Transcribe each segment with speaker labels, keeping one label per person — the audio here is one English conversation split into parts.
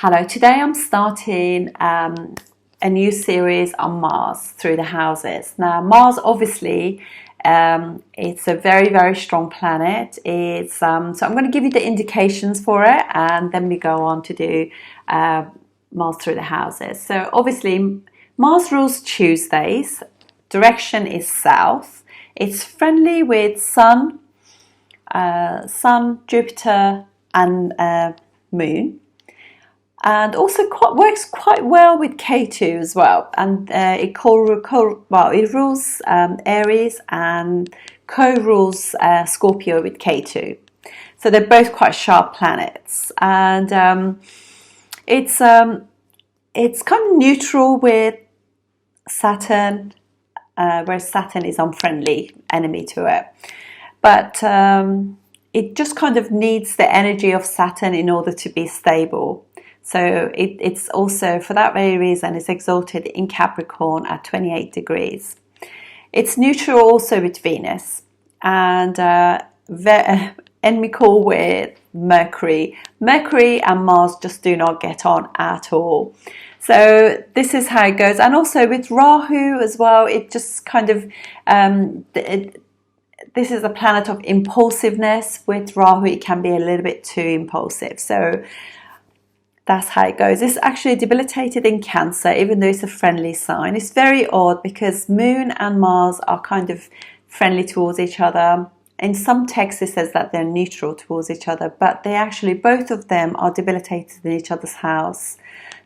Speaker 1: Hello, today I'm starting a new series on Mars through the houses. Now, Mars obviously it's a very, very strong planet. It's so I'm going to give you the indications for it, and then we go on to do Mars through the houses. So obviously, Mars rules Tuesdays. Direction is south. It's friendly with Sun, Jupiter, and Moon. And also works quite well with K2 as well, and it rules Aries and co-rules Scorpio with K2. So they're both quite sharp planets, and it's kind of neutral with Saturn, whereas Saturn is unfriendly enemy to it. But it just kind of needs the energy of Saturn in order to be stable. So it's also, for that very reason, it's exalted in Capricorn at 28 degrees. It's neutral also with Venus, and enmical with Mercury. Mercury and Mars just do not get on at all. So this is how it goes. And also with Rahu as well, it just kind of, this is a planet of impulsiveness. With Rahu, it can be a little bit too impulsive. So that's how it goes. It's actually debilitated in Cancer, even though it's a friendly sign. It's very odd because Moon and Mars are kind of friendly towards each other. In some texts it says that they're neutral towards each other, but they actually, both of them are debilitated in each other's house.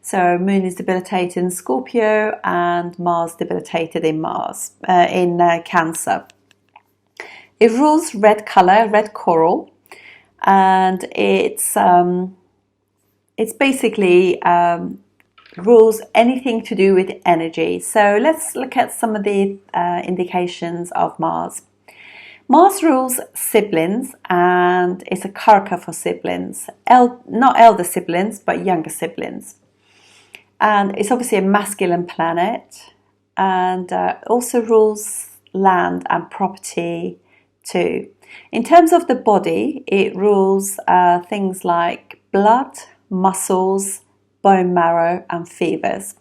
Speaker 1: So Moon is debilitated in Scorpio and Mars debilitated in Cancer. It rules red color, red coral, and it's basically rules anything to do with energy. So let's look at some of the indications of Mars. Mars rules siblings, and it's a karaka for siblings. Not elder siblings, but younger siblings. And it's obviously a masculine planet, and also rules land and property too. In terms of the body, it rules things like blood, muscles, bone marrow, and fevers.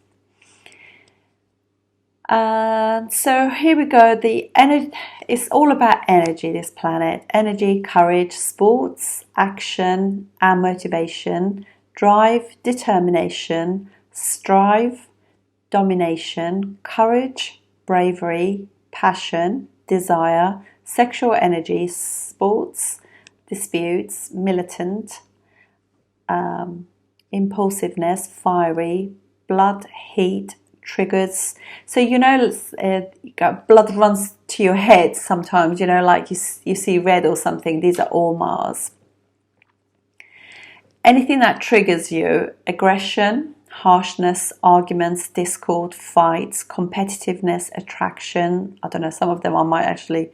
Speaker 1: So here we go. The energy, it's all about energy, this planet. Energy, courage, sports, action and motivation, drive, determination, strive, domination, courage, bravery, passion, desire, sexual energy, sports, disputes, militant, impulsiveness, fiery, blood, heat, triggers. So blood runs to your head sometimes, like you see red or something. These are all Mars. Anything that triggers you: aggression, harshness, arguments, discord, fights, competitiveness, attraction. I don't know, some of them I might actually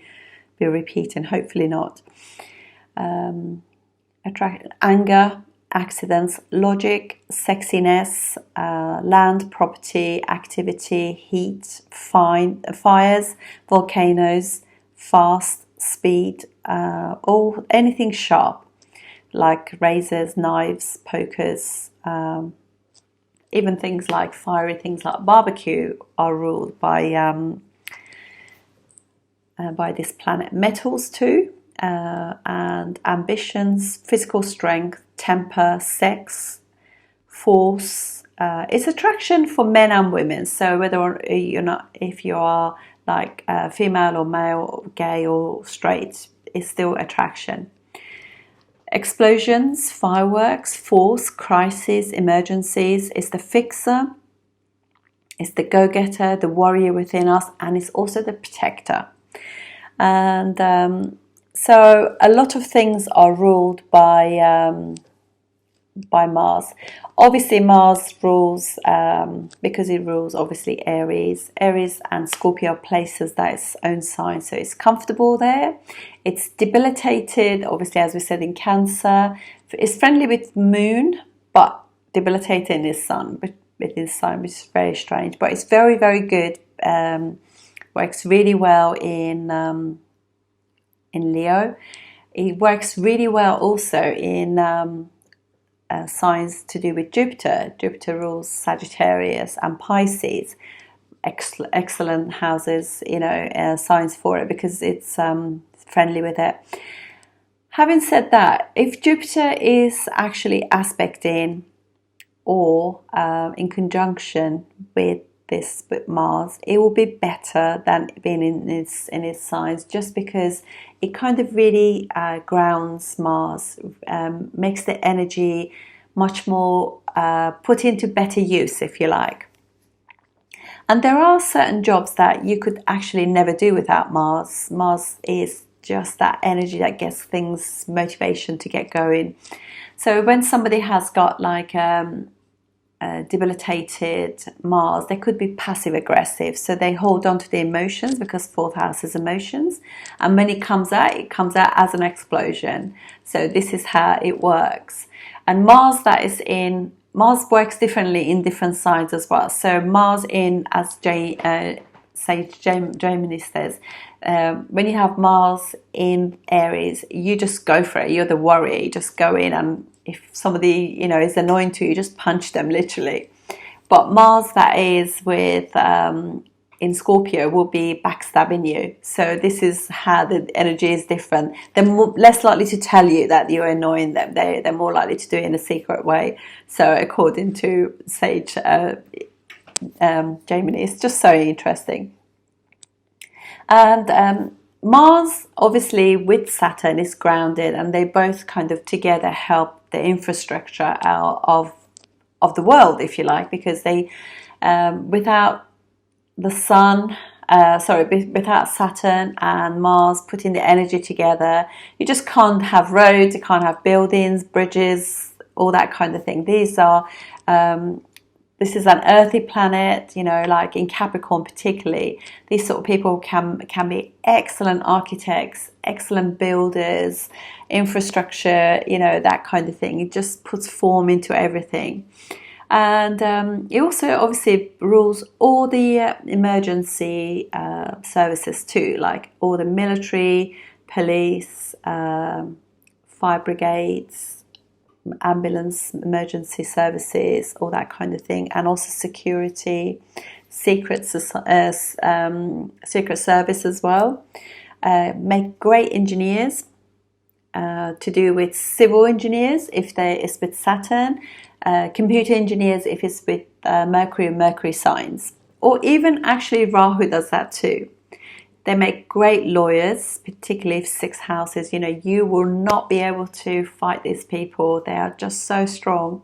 Speaker 1: be repeating, hopefully not. Anger, accidents, logic, sexiness, land, property, activity, heat, fires, volcanoes, fast, speed, anything sharp, like razors, knives, pokers, even things like fiery things like barbecue are ruled by this planet. Metals too, and ambitions, physical strength, temper, sex, force. It's attraction for men and women. So whether if you are like female or male, gay or straight, it's still attraction. Explosions, fireworks, force, crisis, emergencies. It's the fixer, it's the go-getter, the warrior within us, and it's also the protector. And so a lot of things are ruled by Mars. Obviously Mars rules, because it rules obviously Aries and Scorpio places that its own sign, so it's comfortable there. It's debilitated, obviously, as we said, in Cancer. It's friendly with Moon, but debilitated in his Sun, which is very strange, but it's very, very good. Works really well in Leo. It works really well also in signs to do with Jupiter. Jupiter rules Sagittarius and Pisces. Excellent houses, signs for it, because it's friendly with it. Having said that, if Jupiter is actually aspecting or in conjunction with Mars, it will be better than being in its signs, just because it kind of really grounds Mars, makes the energy much more put into better use, if you like. And there are certain jobs that you could actually never do without Mars. Mars is just that energy that gets things, motivation to get going. So when somebody has got like debilitated Mars, they could be passive aggressive, so they hold on to the emotions, because fourth house is emotions, and when it comes out as an explosion. So this is how it works. And Mars works differently in different signs as well. So Mars in, as Gemini says, when you have Mars in Aries, you just go for it. You're the warrior. You just go in, and if somebody is annoying to you, just punch them, literally. But Mars that is with in Scorpio will be backstabbing you. So this is how the energy is different. They're less likely to tell you that you're annoying them. They're more likely to do it in a secret way. So according to Sage Gemini, it's just so interesting. And Mars, obviously, with Saturn is grounded, and they both kind of together help the infrastructure of the world, if you like, because they without the Sun, without Saturn and Mars putting the energy together, you just can't have roads, you can't have buildings, bridges, all that kind of thing. This is an earthy planet, like in Capricorn particularly. These sort of people can be excellent architects, excellent builders, infrastructure, that kind of thing. It just puts form into everything. And it also obviously rules all the emergency services too, like all the military, police, fire brigades, ambulance, emergency services, all that kind of thing, and also security, secret service as well. Make great engineers, to do with civil engineers if it's with Saturn, computer engineers if it's with Mercury and Mercury signs, or even actually Rahu does that too. They make great lawyers, particularly if 6 houses. You will not be able to fight these people. They are just so strong.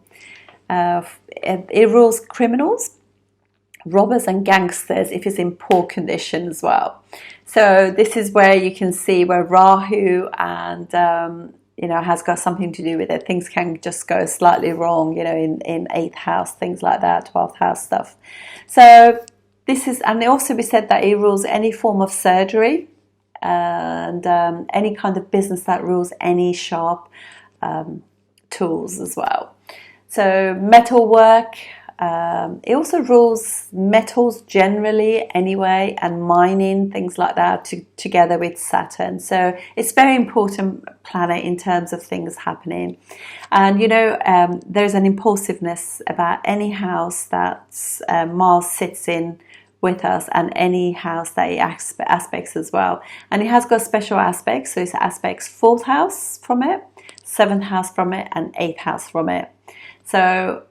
Speaker 1: It rules criminals, robbers and gangsters if it's in poor condition as well. So this is where you can see where Rahu and has got something to do with it. Things can just go slightly wrong, in 8th house, things like that, 12th house stuff. So this is, and also we said that it rules any form of surgery and any kind of business that rules any sharp tools as well. So metal work, it also rules metals generally anyway, and mining, things like that, together with Saturn. So it's very important planet in terms of things happening. And there's an impulsiveness about any house that Mars sits in with us, and any house that it aspects as well. And it has got special aspects, so it aspects 4th house from it, 7th house from it, and 8th house from it. So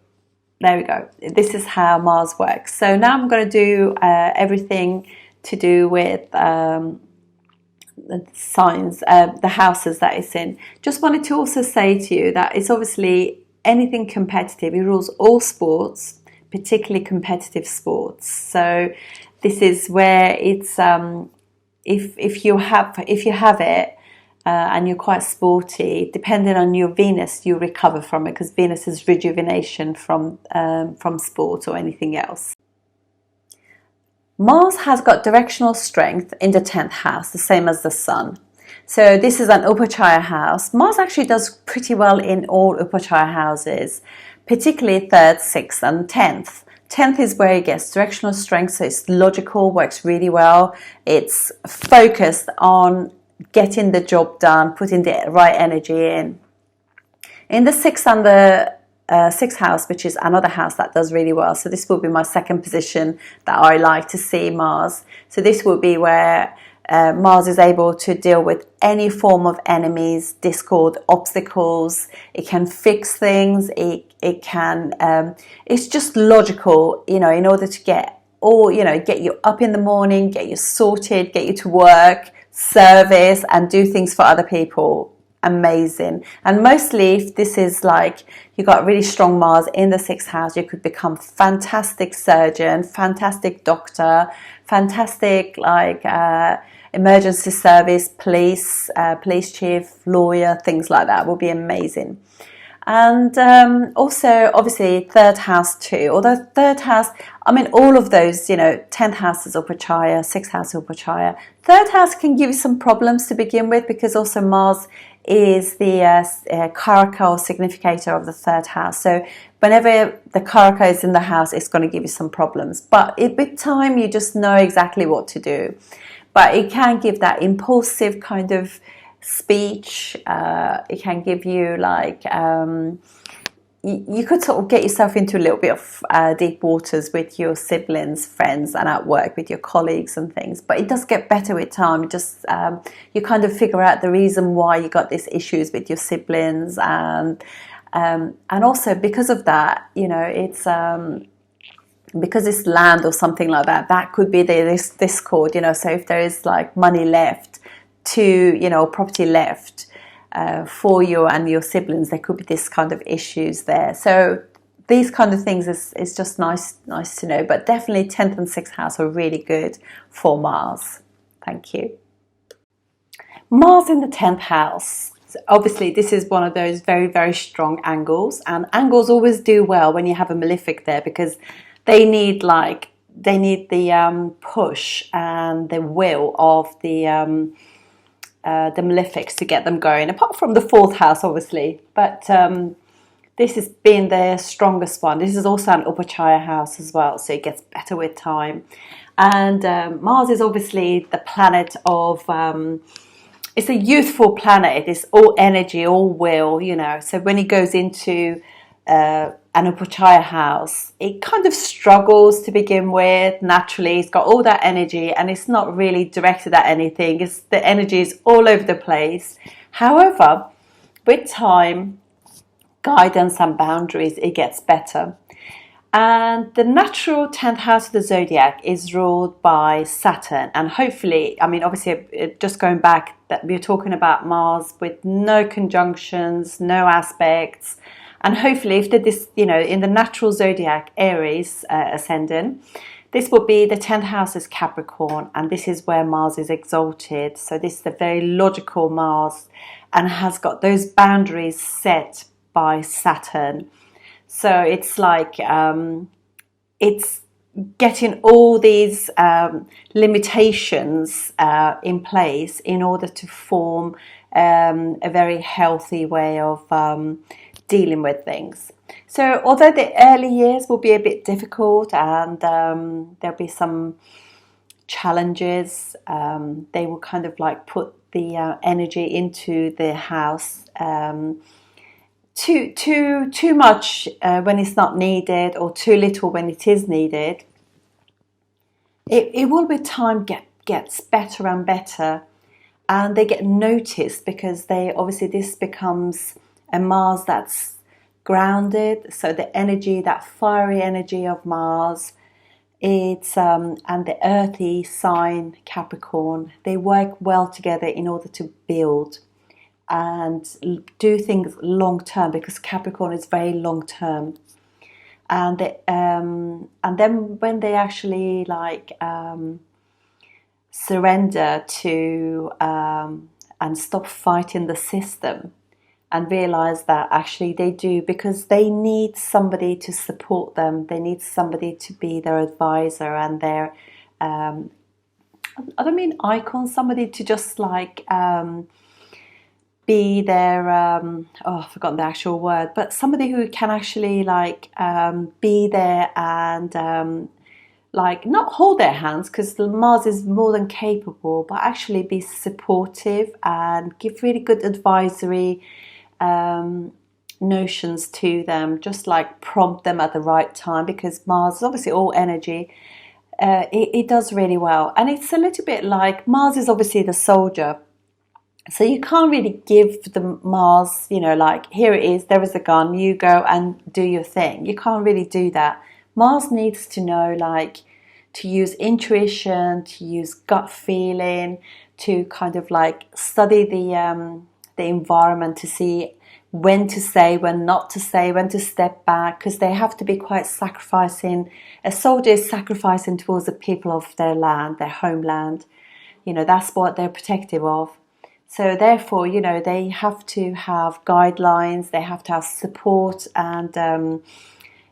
Speaker 1: there we go. This is how Mars works. So now I'm going to do everything to do with the signs, the houses that it's in. Just wanted to also say to you that it's obviously anything competitive. It rules all sports, particularly competitive sports. So this is where it's if you have it and you're quite sporty, depending on your Venus, you recover from it, because Venus is rejuvenation from sport or anything else. Mars has got directional strength in the 10th house, the same as the Sun. So this is an Upachaya house. Mars actually does pretty well in all Upachaya houses, particularly 3rd, 6th and 10th. 10th is where it gets directional strength, so it's logical, works really well. It's focused on getting the job done, putting the right energy in. In the 6th and the sixth house, which is another house that does really well. So this will be my second position that I like to see Mars. So this will be where Mars is able to deal with any form of enemies, discord, obstacles. It can fix things. It can. It's just logical, you know, in order to get you up in the morning, get you sorted, get you to work, service, and do things for other people. Amazing. And mostly if this is like you got really strong Mars in the sixth house, you could become fantastic surgeon, fantastic doctor, fantastic emergency service, police chief, lawyer, things like that will be amazing. And also obviously third house too, although third house, I mean all of those, 10th house is Upachaya, 6th house is Upachaya. Third house can give you some problems to begin with, because also Mars is the Karaka or significator of the third house. So whenever the Karaka is in the house, it's going to give you some problems. But with time, you just know exactly what to do. But it can give that impulsive kind of speech. It can give you you could sort of get yourself into a little bit of deep waters with your siblings, friends, and at work with your colleagues and things. But it does get better with time. You kind of figure out the reason why you got these issues with your siblings, and also because of that, it's because it's land or something like that. That could be this discord. So if there is like money left to property left for you and your siblings, there could be this kind of issues there. So these kind of things is just nice to know. But definitely 10th and 6th house are really good for Mars. Thank you. Mars in the 10th house. So obviously this is one of those very, very strong angles, and angles always do well when you have a malefic there, because they need the push and the will of the malefics to get them going, apart from the 4th house obviously, but this has been the strongest one. This is also an Upachaya house as well, so it gets better with time. And Mars is obviously the planet of it's a youthful planet. It's all energy, all will, so when it goes into an Upachaya house, it kind of struggles to begin with. Naturally, it's got all that energy and it's not really directed at anything. The energy is all over the place. However, with time, guidance and boundaries, it gets better. And the natural 10th house of the zodiac is ruled by Saturn. And hopefully, obviously, just going back, that we're talking about Mars with no conjunctions, no aspects. And hopefully, if in the natural zodiac, Aries ascendant, this will be the 10th house is Capricorn, and this is where Mars is exalted. So this is the very logical Mars, and has got those boundaries set by Saturn. So it's like it's getting all these limitations in place in order to form a very healthy way of dealing with things. So although the early years will be a bit difficult and there'll be some challenges, they will kind of like put the energy into the house too much when it's not needed, or too little when it is needed. It will with time gets better and better, and they get noticed because this becomes a Mars that's grounded. So the energy, that fiery energy of Mars, it's and the earthy sign Capricorn, they work well together in order to build and do things long term, because Capricorn is very long term. And then when they actually surrender to and stop fighting the system, and realize that actually they do, because they need somebody to support them. They need somebody to be their advisor and their, I don't mean icon, somebody to just be their, I've forgotten the actual word, but somebody who can actually be there and not hold their hands, because Mars is more than capable, but actually be supportive and give really good advisory notions to them, just like prompt them at the right time, because Mars is obviously all energy. It does really well. And it's a little bit like Mars is obviously the soldier. So you can't really give the Mars, like, here it is, there is a gun, you go and do your thing. You can't really do that. Mars needs to know, like, to use intuition, to use gut feeling, to kind of like study the environment, to see when to say, when not to say, when to step back, because they have to be quite sacrificing. A soldier is sacrificing towards the people of their land, their homeland. That's what they're protective of. So therefore, they have to have guidelines, they have to have support, and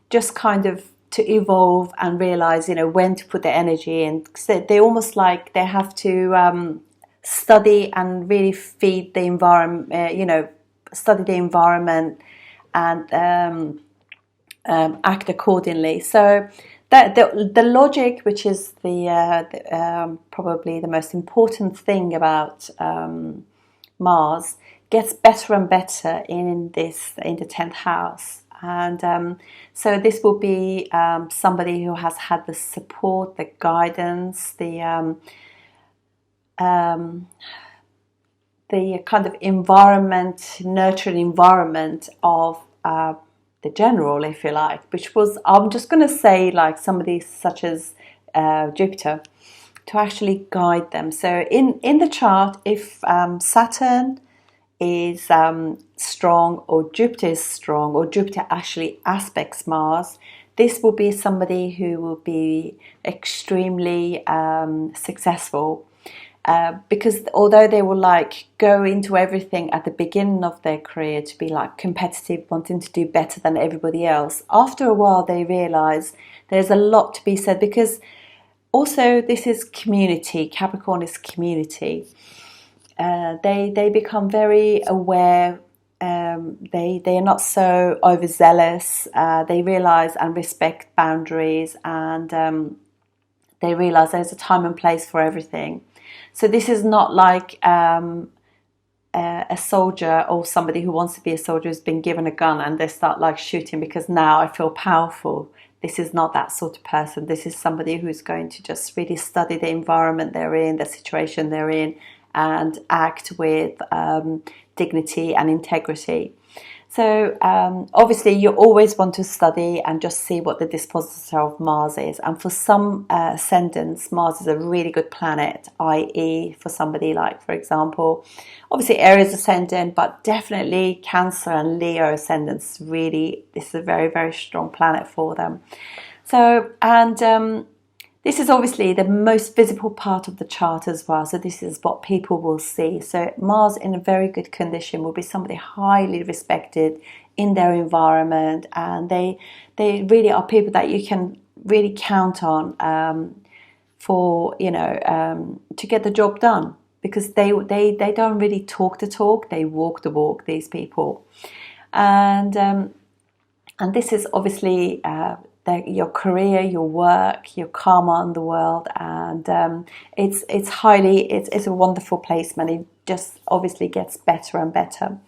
Speaker 1: just kind of to evolve and realize, when to put their energy in. So they almost like they have to study and really feed the environment, study the environment and act accordingly. So that the logic, which is the probably the most important thing about Mars, gets better and better in the 10th house. And so this will be somebody who has had the support, the guidance, the kind of environment, nurturing environment of the general, if you like, which was, I'm just going to say, like somebody such as Jupiter, to actually guide them. So in the chart, if Saturn is strong, or Jupiter is strong, or Jupiter actually aspects Mars, this will be somebody who will be extremely successful. Because although they will like go into everything at the beginning of their career to be like competitive, wanting to do better than everybody else, after a while they realize there's a lot to be said, because also this is community. Capricorn is community. They become very aware. They are not so overzealous. They realize and respect boundaries, and they realize there's a time and place for everything. So this is not like a soldier or somebody who wants to be a soldier who's been given a gun and they start like shooting because now I feel powerful. This is not that sort of person. This is somebody who's going to just really study the environment they're in, the situation they're in, and act with dignity and integrity. So obviously you always want to study and just see what the dispositor of Mars is. And for some ascendants, Mars is a really good planet, i.e. for somebody like, for example, obviously Aries ascendant, but definitely Cancer and Leo ascendants. Really, this is a very, very strong planet for them. So, and this is obviously the most visible part of the chart as well. So this is what people will see. So Mars in a very good condition will be somebody highly respected in their environment, and they really are people that you can really count on for to get the job done, because they don't really talk the talk, they walk the walk, these people. And this is obviously your career, your work, your karma in the world, and it's a wonderful placement. It just obviously gets better and better.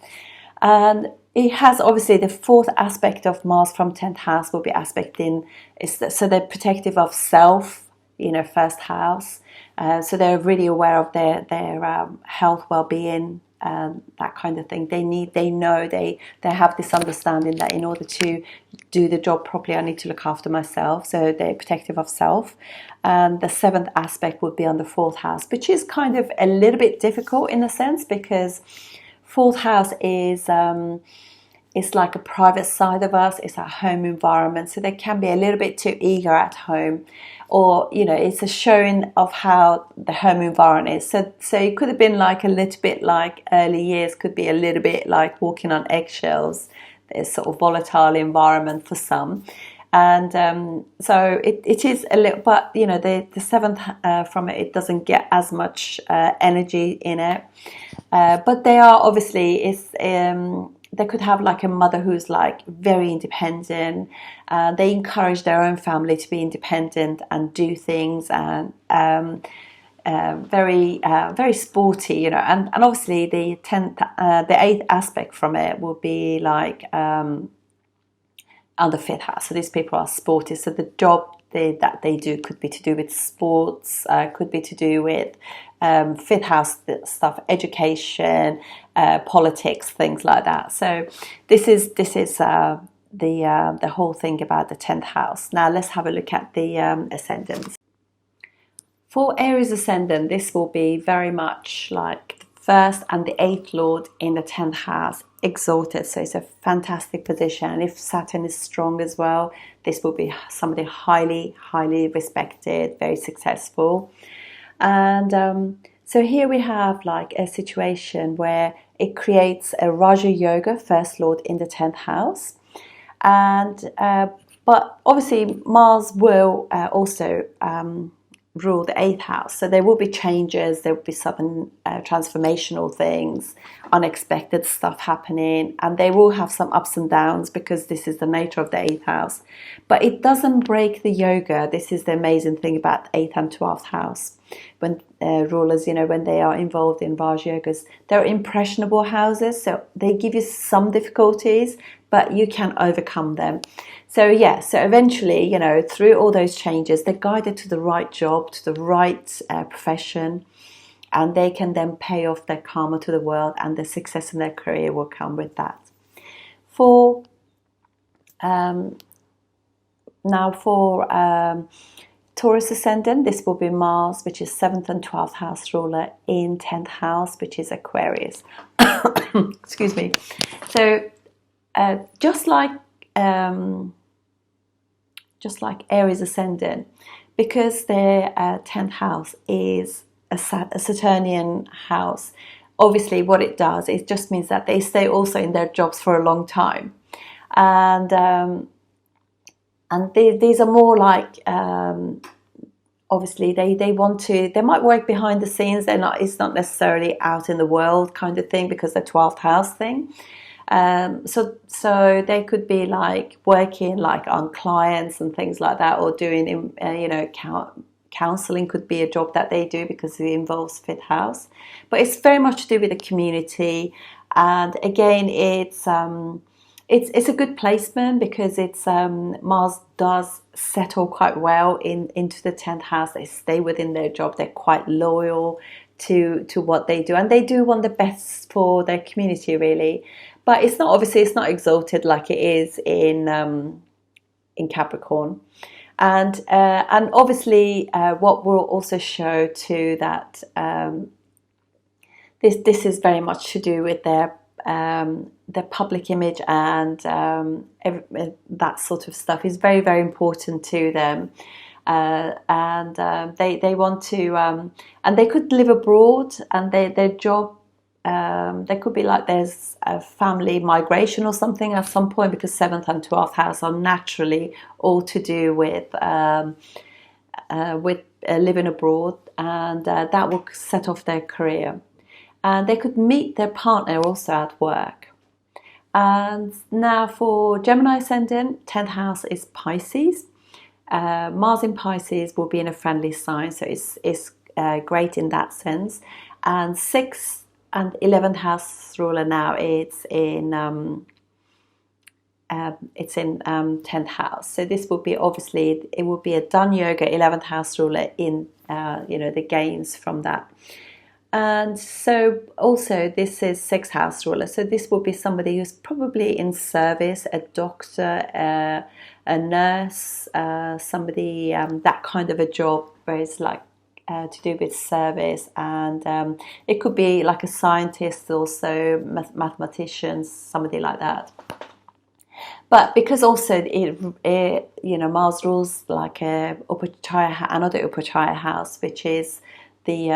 Speaker 1: And it has obviously the fourth aspect of Mars from 10th house will be aspecting, so they're protective of self, first house. So they're really aware of their health, well-being, that kind of thing. They have this understanding that in order to do the job properly, I need to look after myself. So they're protective of self. And the seventh aspect would be on the fourth house, which is kind of a little bit difficult in a sense, because fourth house is it's like a private side of us. It's our home environment. So they can be a little bit too eager at home, or, it's a showing of how the home environment is. So it could have been like a little bit like early years, could be a little bit like walking on eggshells. There's sort of volatile environment for some. And so it is a little, but, the seventh from it doesn't get as much energy in it. But they are obviously, they could have like a mother who's like very independent. They encourage their own family to be independent and do things, and very sporty, you know, and obviously the eighth aspect from it will be like under fifth house. So these people are sporty. So the job that they do could be to do with sports, could be to do with fifth house stuff, education, politics, things like that. So this is the whole thing about the 10th house. Now let's have a look at the ascendants. For Aries ascendant, this will be very much like the first and the eighth lord in the 10th house, exalted. So it's a fantastic position. If Saturn is strong as well, this will be somebody highly, highly respected, very successful. And so here we have like a situation where it creates a Raja Yoga, first lord in the 10th house. And but obviously Mars will also rule the 8th house, so there will be changes, there will be some transformational things, unexpected stuff happening, and they will have some ups and downs because this is the nature of the 8th house. But it doesn't break the yoga. This is the amazing thing about 8th and 12th house. When rulers, you know, when they are involved in Raj Yogas, they're impressionable houses, so they give you some difficulties, but you can overcome them. So yeah, so eventually, you know, through all those changes, they're guided to the right job, to the right profession, and they can then pay off their karma to the world, and the success in their career will come with that. For Taurus Ascendant, this will be Mars, which is 7th and 12th house ruler in 10th house, which is Aquarius. Excuse me. So just like Aries Ascendant, because their 10th house is a Saturnian house, obviously what it does, it just means that they stay also in their jobs for a long time. And these are more like, obviously they might work behind the scenes. It's not necessarily out in the world kind of thing, because the 12th house thing. So they could be like working like on clients and things like that, or doing, counseling could be a job that they do because it involves fifth house. But it's very much to do with the community. And again, it's a good placement because it's Mars does settle quite well into the 10th house. They stay within their job. They're quite loyal to what they do, and they do want the best for their community, really. But it's not exalted like it is in Capricorn. And obviously what will also show too that this is very much to do with their public image, and that sort of stuff is very, very important to them. And they want to, and they could live abroad, and their job, there could be like there's a family migration or something at some point, because 7th and 12th house are naturally all to do with living abroad, and that will set off their career. And they could meet their partner also at work. And now for Gemini Ascendant, 10th house is Pisces. Mars in Pisces will be in a friendly sign, so it's great in that sense. And 6th and 11th house ruler now, it's in 10th house. So this will be, obviously, it will be a done yoga 11th house ruler in the gains from that. And so also this is 6th house ruler. So this will be somebody who's probably in service, a doctor, a nurse, somebody, that kind of a job where it's like to do with service. And it could be like a scientist, also mathematicians, somebody like that. But because also Mars rules like another Upachaya house, which is the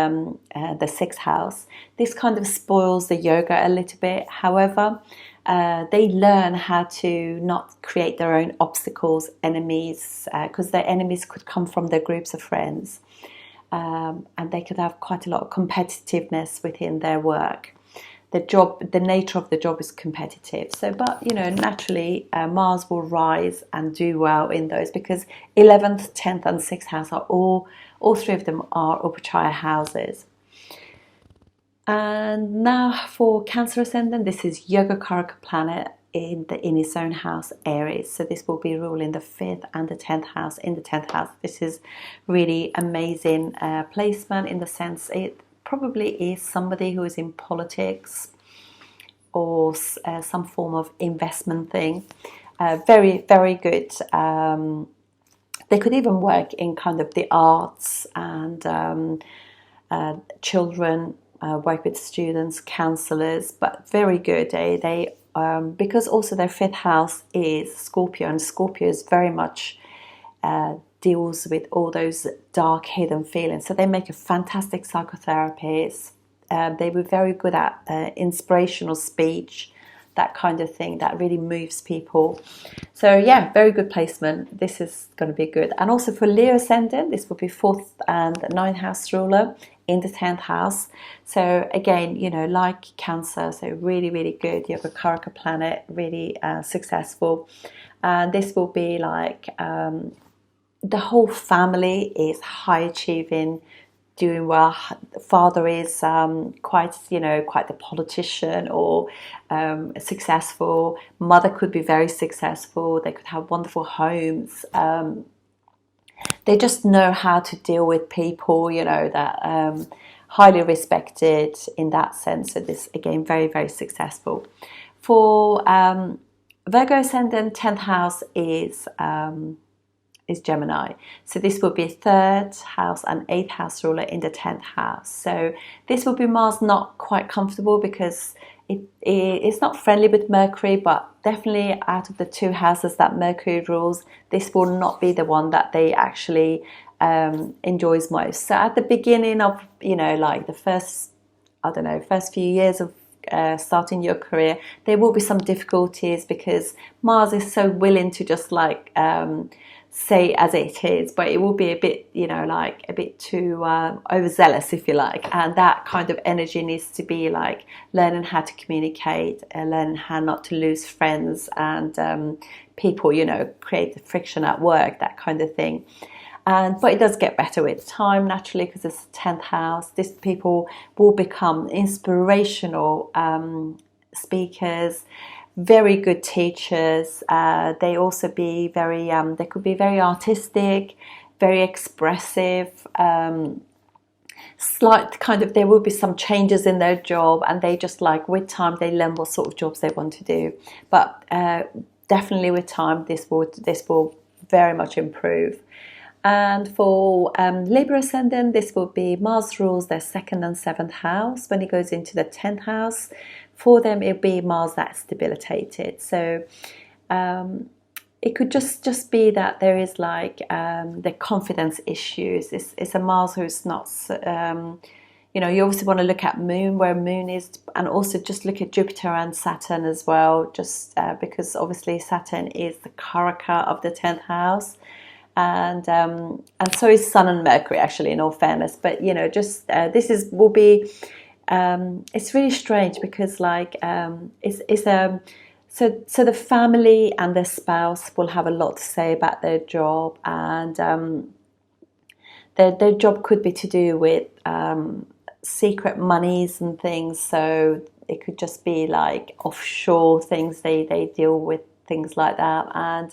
Speaker 1: 6th house, this kind of spoils the yoga a little bit. However, they learn how to not create their own obstacles, enemies, because their enemies could come from their groups of friends, and they could have quite a lot of competitiveness within their work. the nature of the job is competitive. So, but you know, naturally, Mars will rise and do well in those, because 11th, 10th, and 6th house are all three of them are Upachaya houses. And now for Cancer Ascendant, this is Yogacaraka planet in its own house, Aries. So this will be ruling the 5th and the 10th house. In the 10th house, this is really amazing placement, in the sense it probably is somebody who is in politics or some form of investment thing. Very, very good. They could even work in kind of the arts and children. Work with students, counselors, but very good. They because also their 5th house is Scorpio, and Scorpio is very much deals with all those dark hidden feelings. So they make a fantastic psychotherapist. They were very good at inspirational speech, that kind of thing that really moves people. So yeah, very good placement. This is going to be good. And also for Leo Ascendant, this will be 4th and 9th house ruler in the 10th house. So again, you know, like Cancer, so really, really good. Yogacaraka planet, really successful. And this will be like the whole family is high achieving, doing well. Father is quite the politician or successful. Mother could be very successful. They could have wonderful homes. They just know how to deal with people, you know, that highly respected in that sense. So this, again, very, very successful. For Virgo Ascendant, 10th house is Gemini. So this will be 3rd house and 8th house ruler in the 10th house. So this will be Mars not quite comfortable, because it's not friendly with Mercury, but definitely out of the 2 houses that Mercury rules, this will not be the one that they actually enjoys most. So at the beginning of, you know, like the first few years of starting your career, there will be some difficulties, because Mars is so willing to just like say as it is, but it will be a bit, you know, like a bit too overzealous, if you like. And that kind of energy needs to be like learning how to communicate, learning how not to lose friends and people, you know, create the friction at work, that kind of thing. But it does get better with time, naturally, because it's the 10th house. These people will become inspirational speakers, very good teachers. They also be very, they could be very artistic, very expressive. Slight kind of, there will be some changes in their job, and they just like with time they learn what sort of jobs they want to do. But definitely with time, this will very much improve. And for Libra Ascendant, this will be Mars rules their 2nd and 7th house. When it goes into the 10th house, for them it'll be Mars that's debilitated. So it could just be that there is like the confidence issues. It's a Mars who's not, you know, you obviously want to look at Moon, where Moon is, and also just look at Jupiter and Saturn as well, just because obviously Saturn is the Karaka of the 10th house. And so is Sun and Mercury, actually, in all fairness. But you know, just will be it's really strange, because like so the family and their spouse will have a lot to say about their job, and their job could be to do with secret monies and things. So it could just be like offshore things. They deal with things like that, and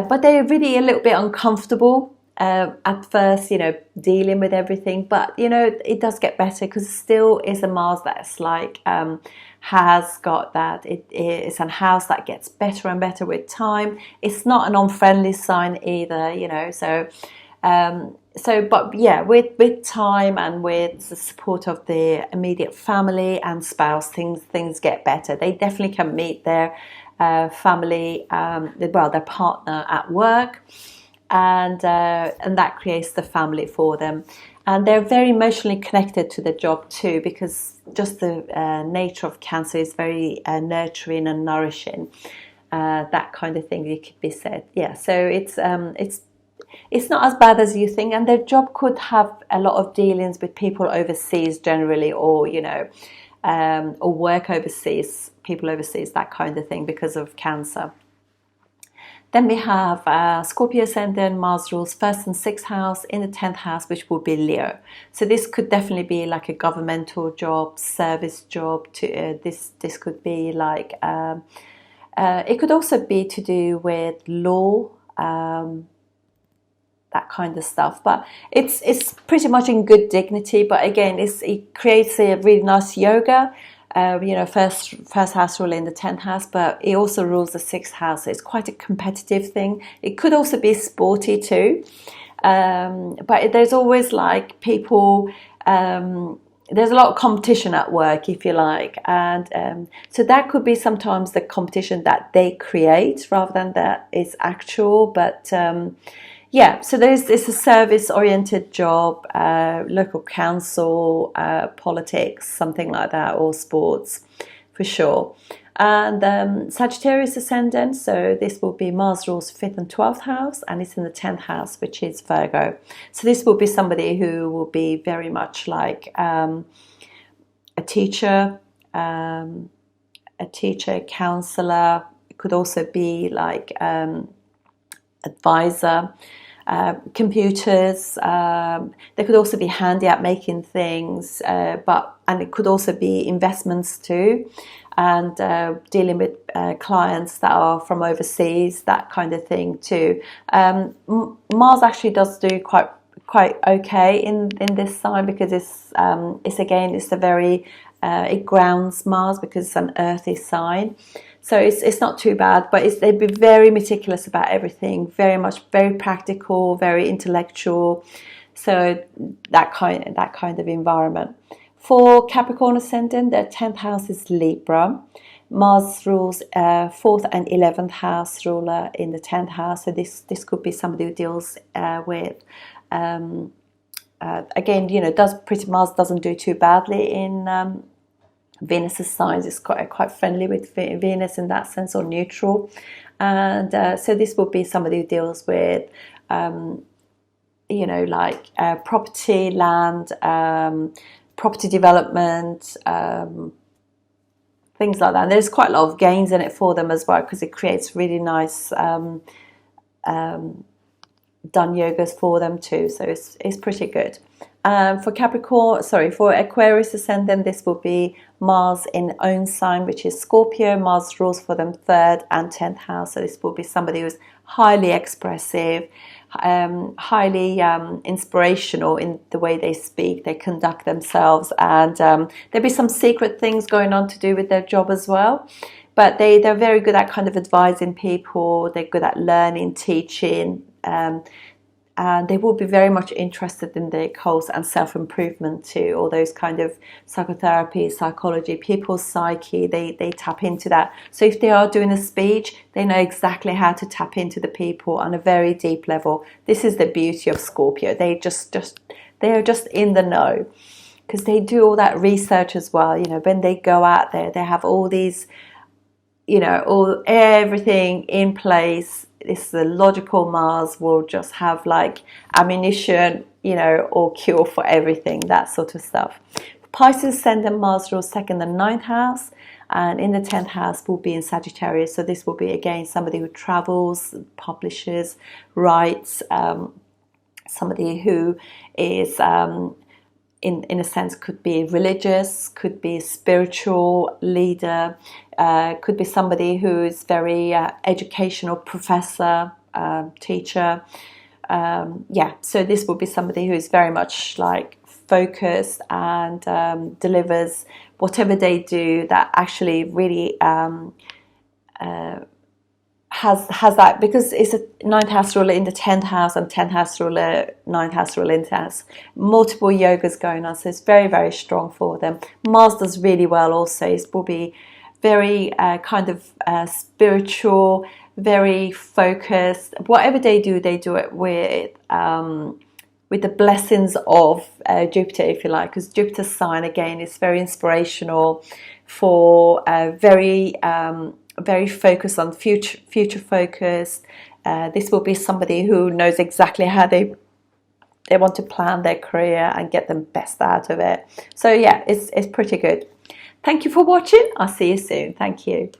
Speaker 1: but they're really a little bit uncomfortable at first, you know, dealing with everything. But, you know, it does get better, because it still is a Mars that's like, has got that. It's a house that gets better and better with time. It's not an unfriendly sign either, you know. But yeah, with time and with the support of the immediate family and spouse, things get better. They definitely can meet their family, their partner at work, and that creates the family for them. And they're very emotionally connected to the job too, because just the nature of Cancer is very nurturing and nourishing, that kind of thing, it could be said. Yeah, so it's not as bad as you think, and their job could have a lot of dealings with people overseas generally, or you know, or work overseas, people overseas, that kind of thing, because of Cancer. Then we have Scorpio Ascendant. Mars rules 1st and 6th house in the 10th house, which will be Leo. So this could definitely be like a governmental job, service job. This could be like it could also be to do with law, that kind of stuff. But it's pretty much in good dignity. But again, it creates a really nice yoga. First house rule in the 10th house, but it also rules the 6th house. So it's quite a competitive thing. It could also be sporty too. But there's always like people, there's a lot of competition at work, if you like. And so that could be sometimes the competition that they create rather than that is actual. But yeah, so it's a service-oriented job, local council, politics, something like that, or sports, for sure. And Sagittarius Ascendant, so this will be Mars rules 5th and 12th house, and it's in the 10th house, which is Virgo. So this will be somebody who will be very much like a teacher, counselor. It could also be like advisor. Computers, they could also be handy at making things, and it could also be investments too, and dealing with clients that are from overseas, that kind of thing too. Mars actually does do quite okay in this sign, because it's a very it grounds Mars, because it's an earthy sign. So it's not too bad, but they'd be very meticulous about everything, very practical, very intellectual. So that kind of environment. For Capricorn Ascendant, their 10th house is Libra. Mars rules 4th and 11th house ruler in the 10th house. So this could be somebody who deals with again, Mars doesn't do too badly in Venus's signs. Is quite friendly with Venus in that sense, or neutral. And so this will be somebody who deals with property, land, property development, things like that. And there's quite a lot of gains in it for them as well, because it creates really nice done yogas for them too. So it's pretty good. For Aquarius Ascendant, this will be Mars in own sign, which is Scorpio. Mars rules for them 3rd and 10th house. So this will be somebody who's highly expressive, highly inspirational in the way they speak, they conduct themselves, and there'll be some secret things going on to do with their job as well. But they're very good at kind of advising people. They're good at learning, teaching, and they will be very much interested in the occult and self-improvement too, all those kind of psychotherapy, psychology, people's psyche, they tap into that. So if they are doing a speech, they know exactly how to tap into the people on a very deep level. This is the beauty of Scorpio. They are just in the know, because they do all that research as well. When they go out there, they have all these, everything in place. This is a logical Mars, will just have like ammunition, or cure for everything, that sort of stuff. Pisces Ascendant, Mars rules 2nd and 9th house, and in the 10th house will be in Sagittarius. So this will be again somebody who travels, publishes, writes, somebody who is in a sense could be religious, could be a spiritual leader, could be somebody who is very educational, professor, teacher. So this will be somebody who is very much like focused and delivers whatever they do, that actually really has that, because it's a 9th house ruler in the 10th house and 10th house ruler, 9th house ruler in the 10th house. Multiple yogas going on, so it's very, very strong for them. Mars does really well also. It will be very spiritual, very focused. Whatever they do it with the blessings of Jupiter, if you like, because Jupiter's sign again is very inspirational, for very focused on future focused. This will be somebody who knows exactly how they want to plan their career and get the best out of it. So yeah, it's pretty good. Thank you for watching. I'll see you soon. Thank you.